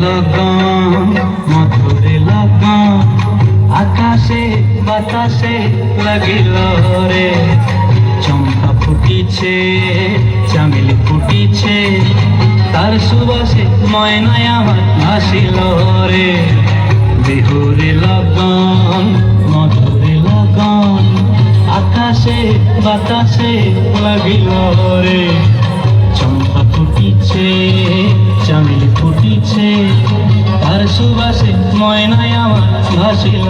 লগন মধুরে লগন আকাশে বাতাসে লাগিল রে। চম্পা ফুটিছে চামেলি ফুটিছে তার সুবাসে ময়নায় আমার ভাসিল রে। বিহুরে লগন মধুরে লগন আকাশে বাতাসে লাগিল রে। চম্পা ফুটিছে চামেলি ফুটিছে তার সুবাসে ময়নায় আমার ভাসিল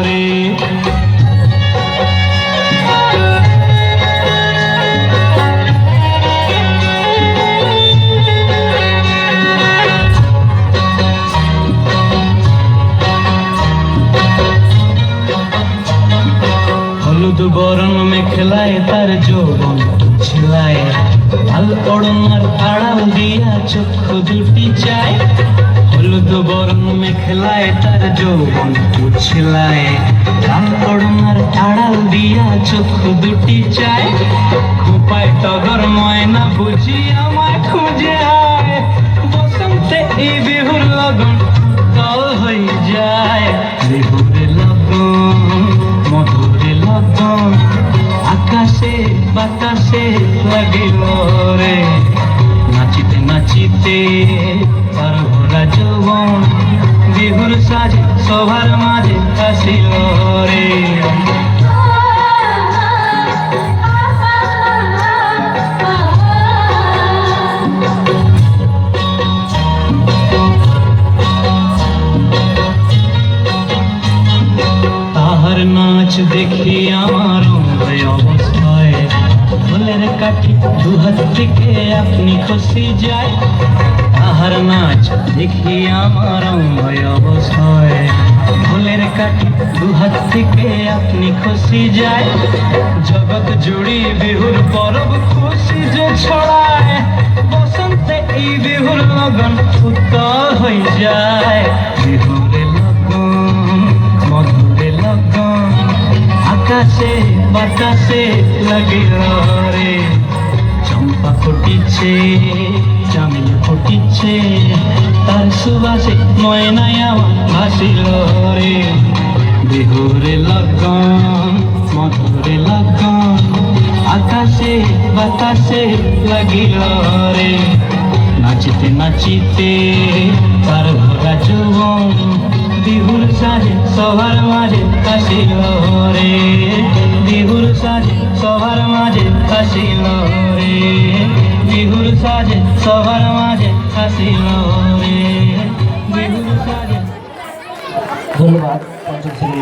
রে। হলুদ বরণ মেখলায় তার যৌবন ছিলায় লাল ওড়নার আড়াল দিয়া চক্ষু দুটি চায়। হলুদ বরণ মেখলায় তার যৌবন ছিলায় লাল ওড়নার আড়াল দিয়া চক্ষু দুটি চায়। খোপায় টগর ময়না বুঝি আমায় খুঁজে আয় বসন্তে এই বিহুর লগন তল হয়ে যায়। বিহুরে লগন মধুরে লগন আকাশে বাতাসে লাগিল রে। নাচিতে নাচিতে তার ভরা যৌবন বিহুর সাজে সবার মাঝে আসিল রে। তাহার নাচ দেখি আমার অবস্থায় ফুলের কাঠি দুহাত থেকে আপনি খসি যায়। তাহার নাচ দেখি আমার অবস্থায় ফুলের কাঠি দুহাত থেকে আপনি খসি যায়। জগৎ জুড়ি বিহুর পরব খুশি যে ছড়ায় বসন্তে এই বিহুর লগন উত্তর হয়ে যায়। বিহুরে লগন মধুরে লগন আকাশে বাতাসে লাগিল রে। চম্পা ফুটিছে চামেলি ফুটিছে তার সুবাসে ময়নায় আমার ভাসিল রে। বিহুরে লগন মধুরে লগন আকাশে বাতাসে লাগিল রে। নাচিতে নাচিতে তার ভরা যৌবন বিহুর সাজে সবার মাঝে আসিল রে। বিহুর সাজে সবার মাঝে আসিল রে। বিহুর সাজে সবার মাঝে আসিল রে। বিহুর সাজে। ধন্যবাদ।